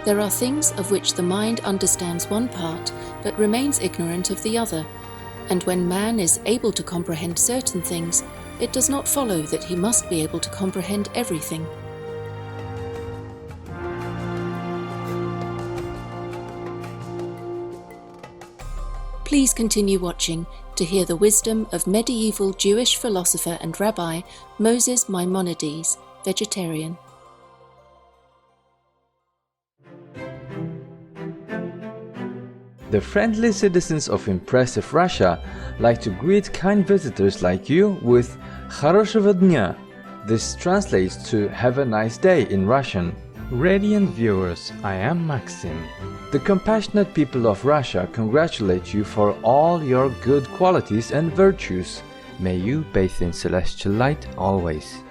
There are things of which the mind understands one part, but remains ignorant of the other. And when man is able to comprehend certain things, it does not follow that he must be able to comprehend everything. Please continue watching to hear the wisdom of medieval Jewish philosopher and rabbi Moses Maimonides, vegetarian. The friendly citizens of impressive Russia like to greet kind visitors like you with "Хорошего дня." This translates to "Have a nice day" in Russian. Radiant viewers, I am Maxim. The compassionate people of Russia congratulate you for all your good qualities and virtues. May you bathe in celestial light always.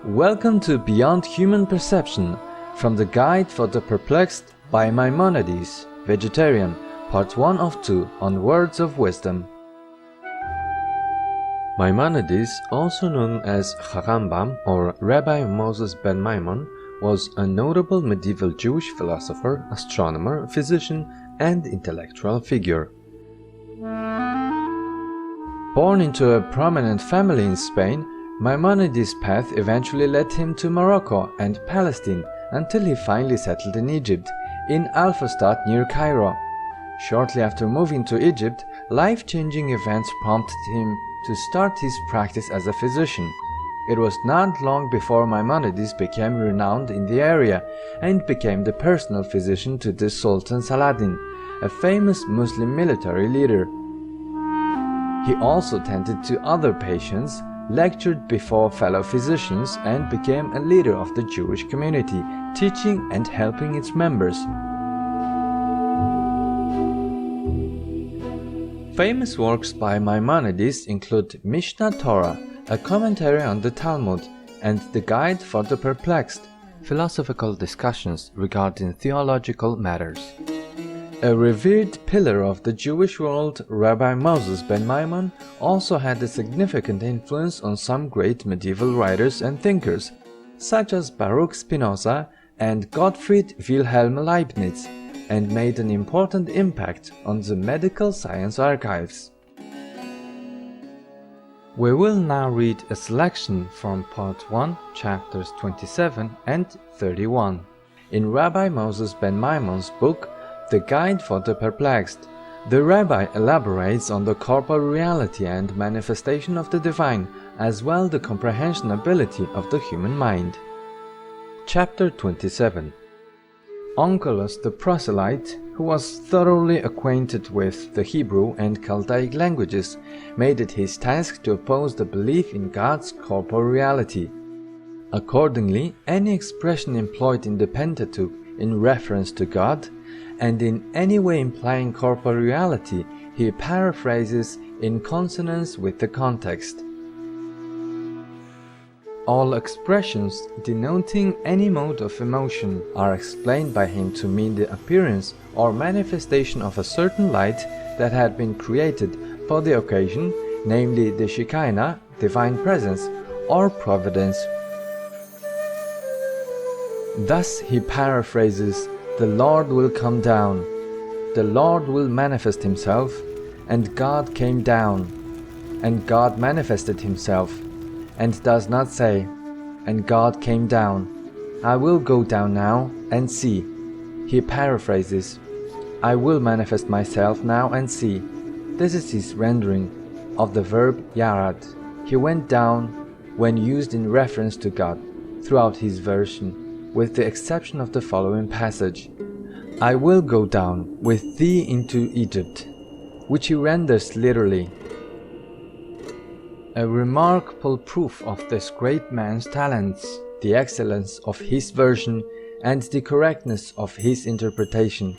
Welcome to Beyond Human Perception, from the Guide for the Perplexed by Maimonides, vegetarian, part 1 of 2 on words of wisdom. Maimonides, also known as HaRambam or Rabbi Moses ben Maimon, was a notable medieval Jewish philosopher, astronomer, physician, and intellectual figure. Born into a prominent family in Spain, Maimonides' path eventually led him to Morocco and Palestine until he finally settled in Egypt, in Al-Fustat near Cairo. Shortly after moving to Egypt, life-changing events prompted him to start his practice as a physician. It was not long before Maimonides became renowned in the area and became the personal physician to the Sultan Saladin, a famous Muslim military leader. He also tended to other patients, lectured before fellow physicians, and became a leader of the Jewish community, teaching and helping its members. Famous works by Maimonides include Mishneh Torah, a commentary on the Talmud, and the Guide for the Perplexed, philosophical discussions regarding theological matters. A revered pillar of the Jewish world, Rabbi Moses ben Maimon also had a significant influence on some great medieval writers and thinkers, such as Baruch Spinoza and Gottfried Wilhelm Leibniz, and made an important impact on the medical science archives. We will now read a selection from Part 1, chapters 27 and 31, in Rabbi Moses ben Maimon's book, The Guide for the Perplexed. The rabbi elaborates on the corporeality and manifestation of the divine, as well the comprehension ability of the human mind. Chapter 27. Onkelos the proselyte, who was thoroughly acquainted with the Hebrew and Chaldaic languages, made it his task to oppose the belief in God's corporeality. Accordingly, any expression employed in the Pentateuch in reference to God, and in any way implying corporeality, he paraphrases in consonance with the context. All expressions denoting any mode of emotion are explained by him to mean the appearance or manifestation of a certain light that had been created for the occasion, namely the Shekinah, divine presence, or providence. Thus he paraphrases, "The Lord will come down, the Lord will manifest himself, and God came down, and God manifested himself," and does not say, "And God came down, I will go down now and see." He paraphrases, "I will manifest myself now and see." This is his rendering of the verb yarad. He went down when used in reference to God throughout his version, with the exception of the following passage, "I will go down with thee into Egypt," which he renders literally. A remarkable proof of this great man's talents, the excellence of his version, and the correctness of his interpretation.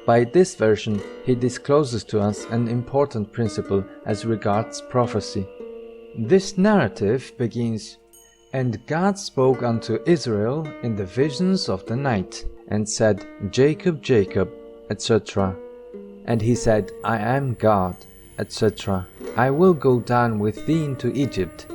By this version, he discloses to us an important principle as regards prophecy. This narrative begins, "And God spoke unto Israel in the visions of the night, and said, Jacob, Jacob, etc. And he said, I am God. etc. I will go down with thee into Egypt.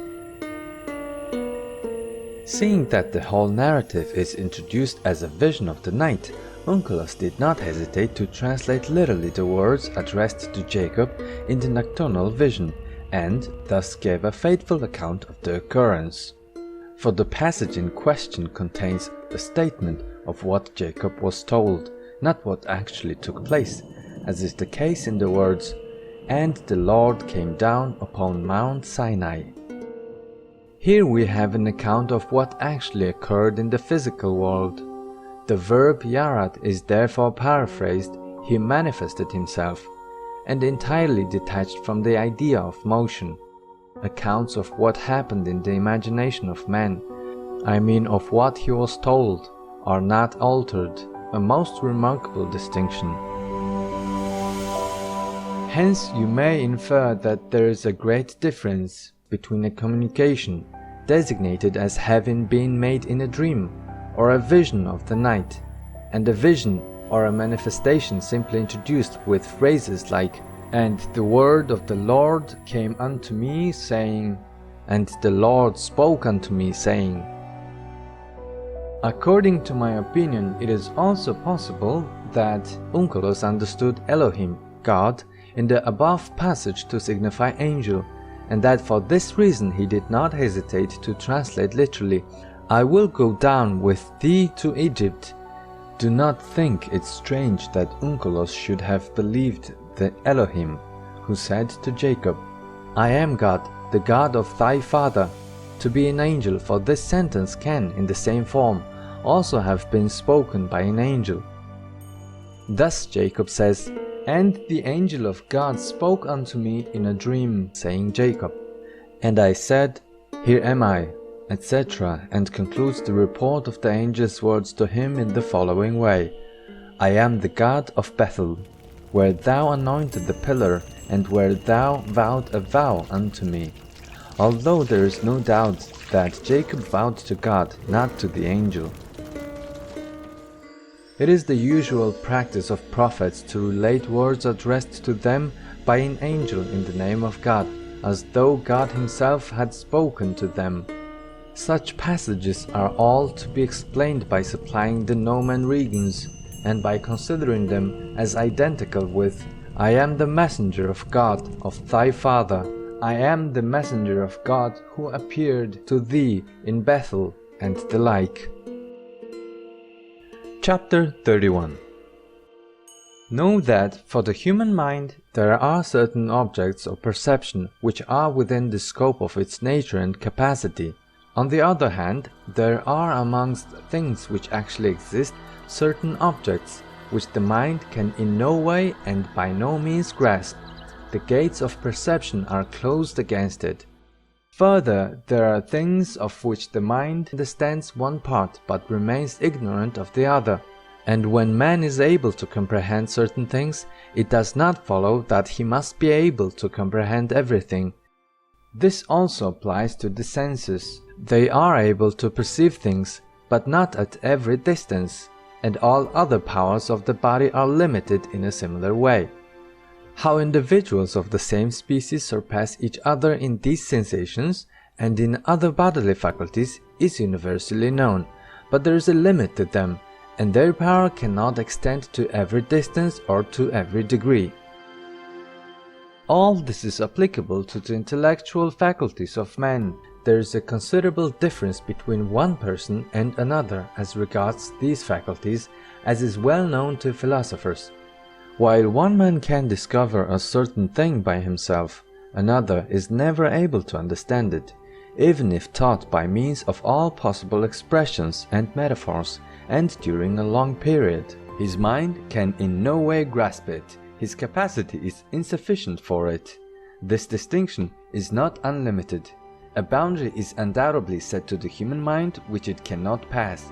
Seeing that the whole narrative is introduced as a vision of the night, Onkelos did not hesitate to translate literally the words addressed to Jacob in the nocturnal vision, and thus gave a faithful account of the occurrence. For the passage in question contains a statement of what Jacob was told, not what actually took place, as is the case in the words, "And the Lord came down upon Mount Sinai." Here we have an account of what actually occurred in the physical world. The verb yarad is therefore paraphrased, "He manifested himself," and entirely detached from the idea of motion. Accounts of what happened in the imagination of man, I mean of what he was told, are not altered, a most remarkable distinction. Hence you may infer that there is a great difference between a communication, designated as having been made in a dream, or a vision of the night, and a vision or a manifestation simply introduced with phrases like, "And the word of the Lord came unto me, saying," "And the Lord spoke unto me, saying." According to my opinion, it is also possible that Onkelos understood Elohim, God, in the above passage to signify angel, and that for this reason he did not hesitate to translate literally, "I will go down with thee to Egypt." Do not think it strange that Onkelos should have believed the Elohim, who said to Jacob, "I am God, the God of thy father," to be an angel, for this sentence can, in the same form, also have been spoken by an angel. Thus Jacob says, "And the angel of God spoke unto me in a dream, saying, Jacob. And I said, Here am I," etc., and concludes the report of the angel's words to him in the following way: "I am the God of Bethel, where thou anointed the pillar, and where thou vowed a vow unto me," although there is no doubt that Jacob vowed to God, not to the angel. It is the usual practice of prophets to relate words addressed to them by an angel in the name of God, as though God himself had spoken to them. Such passages are all to be explained by supplying the nomen regens, and by considering them as identical with, "I am the messenger of God, of thy father. I am the messenger of God who appeared to thee in Bethel," and the like. Chapter 31. Know that for the human mind there are certain objects of perception which are within the scope of its nature and capacity. On the other hand, there are amongst things which actually exist certain objects which the mind can in no way and by no means grasp. The gates of perception are closed against it. Further, there are things of which the mind understands one part but remains ignorant of the other. And when man is able to comprehend certain things, it does not follow that he must be able to comprehend everything. This also applies to the senses. They are able to perceive things, but not at every distance, and all other powers of the body are limited in a similar way. How individuals of the same species surpass each other in these sensations and in other bodily faculties is universally known, but there is a limit to them, and their power cannot extend to every distance or to every degree. All this is applicable to the intellectual faculties of man. There is a considerable difference between one person and another as regards these faculties, as is well known to philosophers. While one man can discover a certain thing by himself, another is never able to understand it, even if taught by means of all possible expressions and metaphors, and during a long period. His mind can in no way grasp it. His capacity is insufficient for it. This distinction is not unlimited. A boundary is undoubtedly set to the human mind which it cannot pass.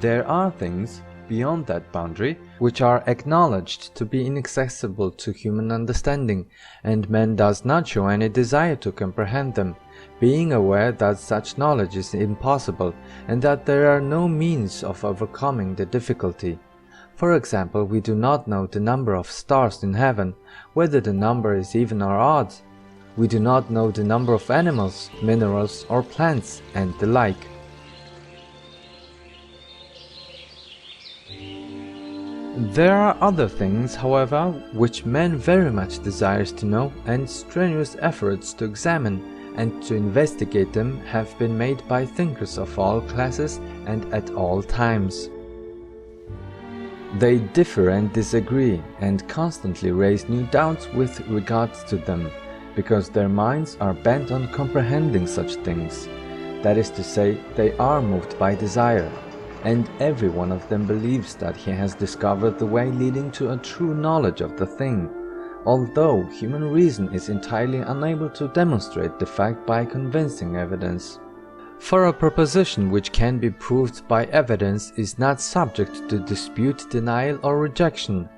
There are things beyond that boundary which are acknowledged to be inaccessible to human understanding, and man does not show any desire to comprehend them, being aware that such knowledge is impossible and that there are no means of overcoming the difficulty. For example, we do not know the number of stars in heaven, whether the number is even or odd. We do not know the number of animals, minerals, or plants, and the like. There are other things, however, which man very much desires to know, and strenuous efforts to examine and to investigate them have been made by thinkers of all classes and at all times. They differ and disagree, and constantly raise new doubts with regards to them, because their minds are bent on comprehending such things. That is to say, they are moved by desire, and every one of them believes that he has discovered the way leading to a true knowledge of the thing, although human reason is entirely unable to demonstrate the fact by convincing evidence. For a proposition which can be proved by evidence is not subject to dispute, denial, or rejection.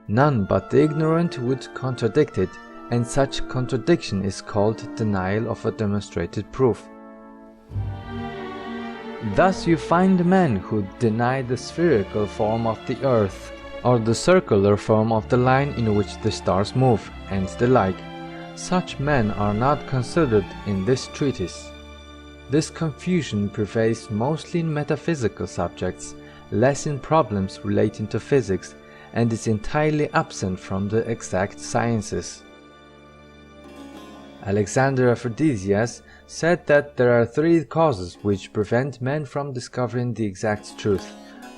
None but the ignorant would contradict it, and such contradiction is called denial of a demonstrated proof. Thus you find men who deny the spherical form of the earth, or the circular form of the line in which the stars move, and the like. Such men are not considered in this treatise. This confusion prevails mostly in metaphysical subjects, less in problems relating to physics, and is entirely absent from the exact sciences. Alexander Aphrodisias said that there are three causes which prevent men from discovering the exact truth.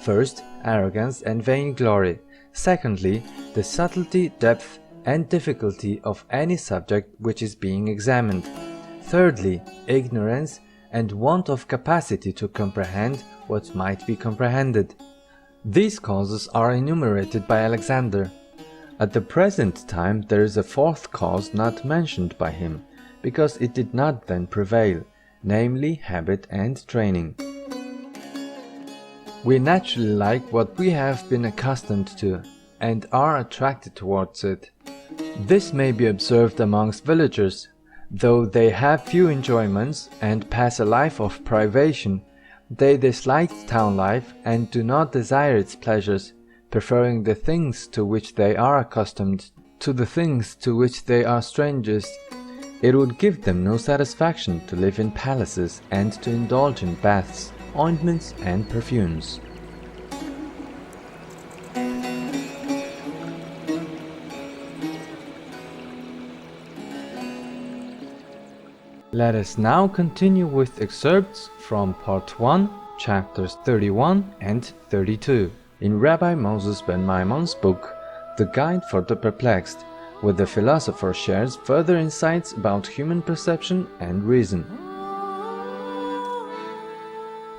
First, arrogance and vainglory. Secondly, the subtlety, depth, and difficulty of any subject which is being examined. Thirdly, ignorance and want of capacity to comprehend what might be comprehended. These causes are enumerated by Alexander. At the present time there is a fourth cause not mentioned by him, because it did not then prevail, namely habit and training. We naturally like what we have been accustomed to, and are attracted towards it. This may be observed amongst villagers. Though they have few enjoyments and pass a life of privation, they dislike town life and do not desire its pleasures, preferring the things to which they are accustomed to the things to which they are strangers. It would give them no satisfaction to live in palaces and to indulge in baths, ointments, and perfumes. Let us now continue with excerpts from Part 1, chapters 31 and 32, in Rabbi Moses ben Maimon's book, The Guide for the Perplexed, where the philosopher shares further insights about human perception and reason.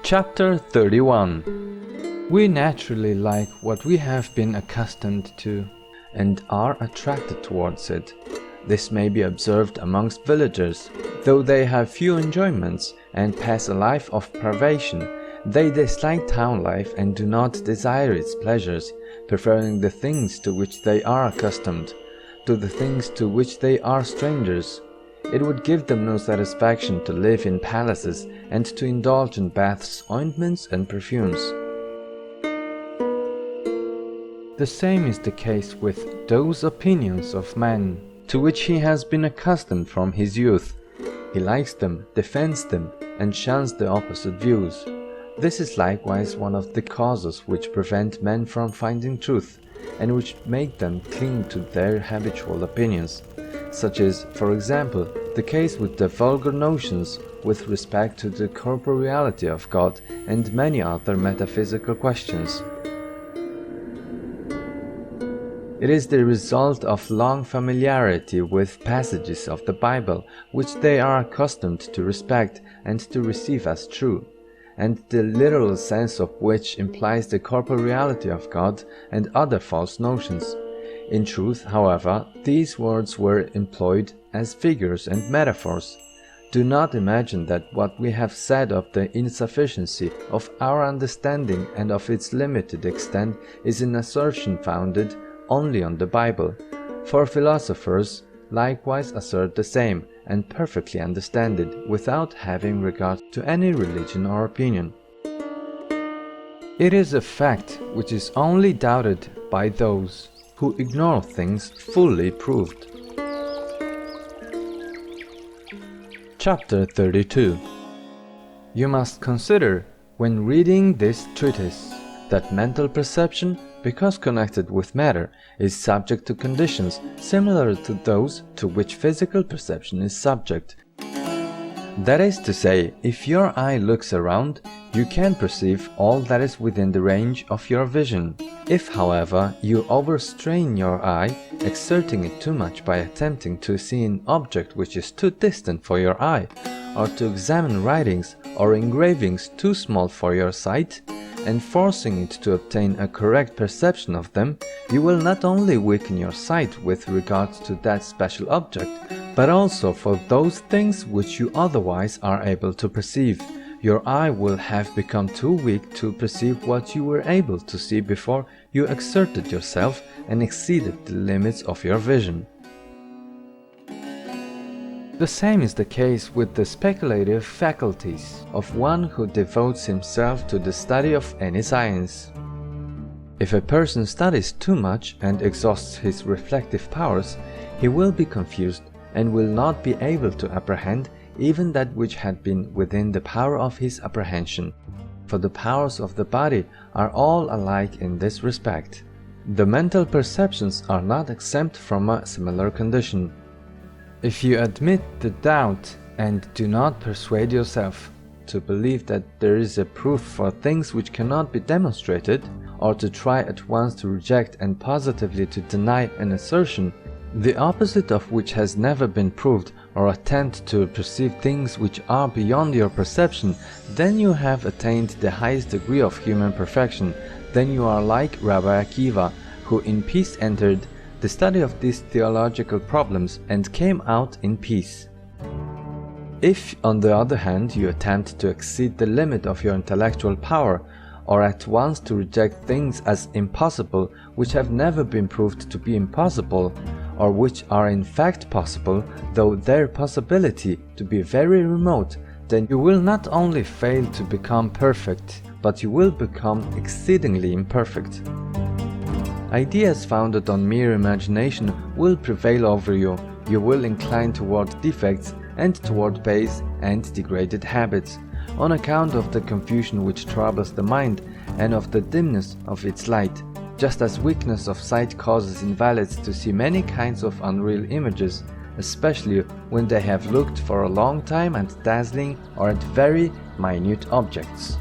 Chapter 31. We naturally like what we have been accustomed to, and are attracted towards it. This may be observed amongst villagers. Though they have few enjoyments and pass a life of privation, they dislike town life and do not desire its pleasures, preferring the things to which they are accustomed to the things to which they are strangers. It would give them no satisfaction to live in palaces and to indulge in baths, ointments, and perfumes. The same is the case with those opinions of man to which he has been accustomed from his youth. He likes them, defends them, and shuns the opposite views. This is likewise one of the causes which prevent men from finding truth, and which make them cling to their habitual opinions. Such is, for example, the case with the vulgar notions with respect to the corporeality of God and many other metaphysical questions. It is the result of long familiarity with passages of the Bible which they are accustomed to respect and to receive as true, and the literal sense of which implies the corporeality of God and other false notions. In truth, however, these words were employed as figures and metaphors. Do not imagine that what we have said of the insufficiency of our understanding and of its limited extent is an assertion founded only on the Bible, for philosophers likewise assert the same, and perfectly understand it, without having regard to any religion or opinion. It is a fact which is only doubted by those who ignore things fully proved. Chapter 32. You must consider, when reading this treatise, that mental perception, because connected with matter, is subject to conditions similar to those to which physical perception is subject. That is to say, if your eye looks around, you can perceive all that is within the range of your vision. If, however, you overstrain your eye, exerting it too much by attempting to see an object which is too distant for your eye, or to examine writings or engravings too small for your sight, and forcing it to obtain a correct perception of them, you will not only weaken your sight with regard to that special object, but also for those things which you otherwise are able to perceive. Your eye will have become too weak to perceive what you were able to see before you exerted yourself and exceeded the limits of your vision. The same is the case with the speculative faculties of one who devotes himself to the study of any science. If a person studies too much and exhausts his reflective powers, he will be confused and will not be able to apprehend even that which had been within the power of his apprehension. For the powers of the body are all alike in this respect. The mental perceptions are not exempt from a similar condition. If you admit the doubt and do not persuade yourself to believe that there is a proof for things which cannot be demonstrated, or to try at once to reject and positively to deny an assertion, the opposite of which has never been proved, or attempt to perceive things which are beyond your perception, then you have attained the highest degree of human perfection. Then you are like Rabbi Akiva, who in peace entered the study of these theological problems and came out in peace. If, on the other hand, you attempt to exceed the limit of your intellectual power, or at once to reject things as impossible which have never been proved to be impossible, or which are in fact possible, though their possibility to be very remote, then you will not only fail to become perfect, but you will become exceedingly imperfect. Ideas founded on mere imagination will prevail over you. You will incline toward defects and toward base and degraded habits, on account of the confusion which troubles the mind and of the dimness of its light, just as weakness of sight causes invalids to see many kinds of unreal images, especially when they have looked for a long time at dazzling or at very minute objects.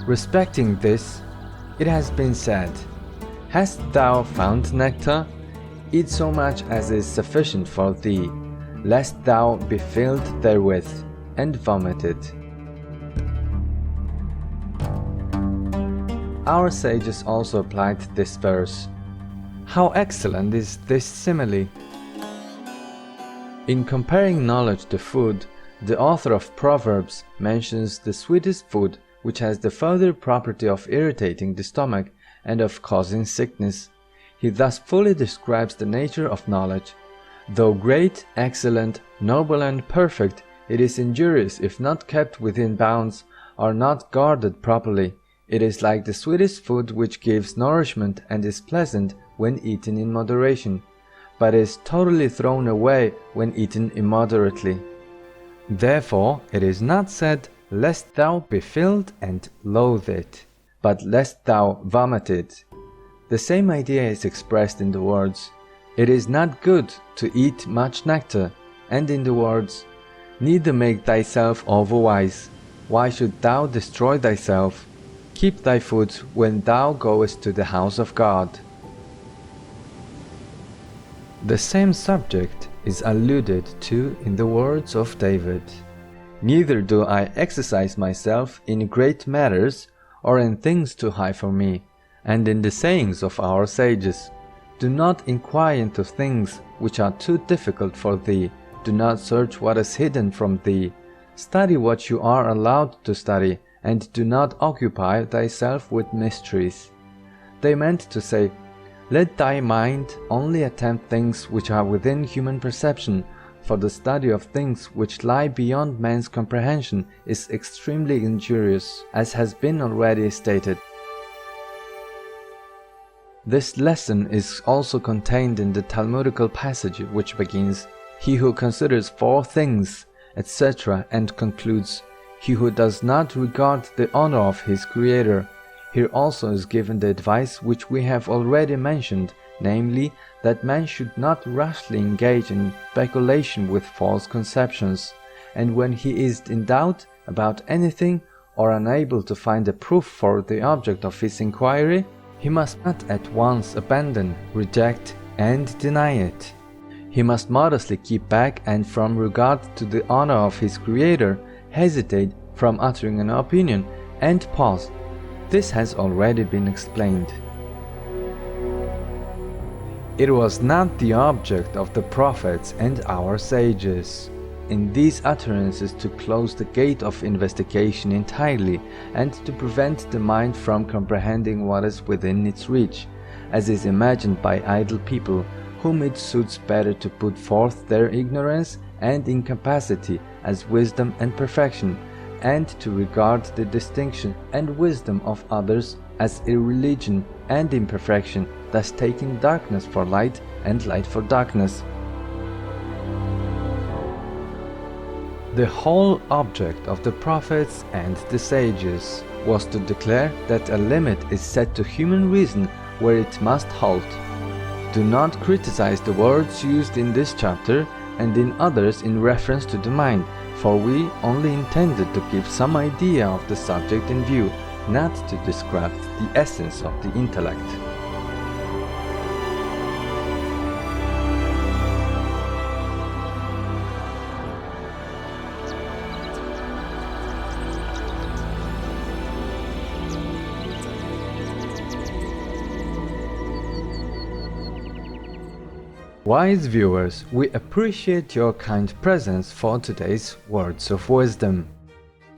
Respecting this, it has been said, "Hast thou found nectar? Eat so much as is sufficient for thee, lest thou be filled therewith, and vomited." Our sages also applied this verse. How excellent is this simile! In comparing knowledge to food, the author of Proverbs mentions the sweetest food, which has the further property of irritating the stomach and of causing sickness. He thus fully describes the nature of knowledge. Though great, excellent, noble and perfect, it is injurious if not kept within bounds, or not guarded properly. It is like the sweetest food which gives nourishment and is pleasant when eaten in moderation, but is totally thrown away when eaten immoderately. Therefore it is not said, "Lest thou be filled and loathe it," but "lest thou vomit it." The same idea is expressed in the words, "It is not good to eat much nectar," and in the words, "Neither make thyself overwise. Why should thou destroy thyself? Keep thy food when thou goest to the house of God." The same subject is alluded to in the words of David. "Neither do I exercise myself in great matters, or in things too high for me," and in the sayings of our sages, "Do not inquire into things which are too difficult for thee, do not search what is hidden from thee. Study what you are allowed to study, and do not occupy thyself with mysteries." They meant to say, "Let thy mind only attempt things which are within human perception, for the study of things which lie beyond man's comprehension is extremely injurious, as has been already stated. This lesson is also contained in the Talmudical passage which begins, "He who considers four things," etc., and concludes, "He who does not regard the honor of his Creator." Here also is given the advice which we have already mentioned, namely, that man should not rashly engage in speculation with false conceptions, and when he is in doubt about anything or unable to find a proof for the object of his inquiry, he must not at once abandon, reject, and deny it. He must modestly keep back and, from regard to the honor of his Creator, hesitate from uttering an opinion and pause. This has already been explained. It was not the object of the prophets and our sages in these utterances to close the gate of investigation entirely and to prevent the mind from comprehending what is within its reach, as is imagined by idle people, whom it suits better to put forth their ignorance and incapacity as wisdom and perfection, and to regard the distinction and wisdom of others as irreligion and imperfection, thus taking darkness for light and light for darkness. The whole object of the prophets and the sages was to declare that a limit is set to human reason where it must halt. Do not criticize the words used in this chapter and in others in reference to the mind, for we only intended to give some idea of the subject in view, not to describe the essence of the intellect. Wise viewers, we appreciate your kind presence for today's Words of Wisdom.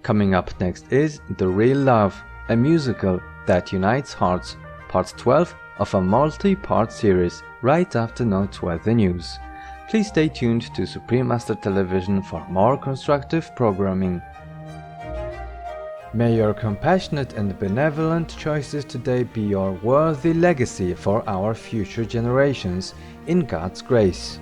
Coming up next is The Real Love, a musical that unites hearts, part 12 of a multi-part series, right after noteworthy news. Please stay tuned to Supreme Master Television for more constructive programming. May your compassionate and benevolent choices today be your worthy legacy for our future generations, in God's grace.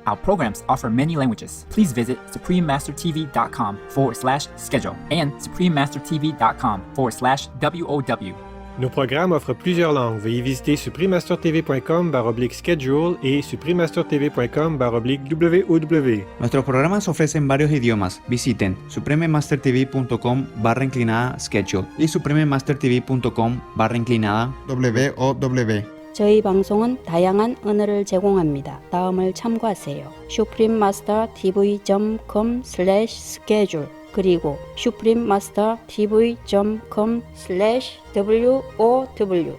Our programs offer many languages. Please visit suprememastertv.com/schedule and suprememastertv.com/WOW. Nos programmes offrent plusieurs langues. Veuillez visiter suprememastertv.com/schedule et suprememastertv.com/WOW. Nuestros programas ofrecen varios idiomas. Visiten suprememastertv.com/schedule y suprememastertv.com/WOW. 저희 방송은 다양한 언어를 제공합니다. 다음을 참고하세요. suprememastertv.com/schedule 그리고 suprememastertv.com/WOW.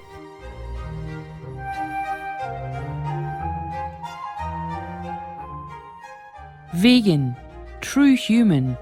Vegan, true human,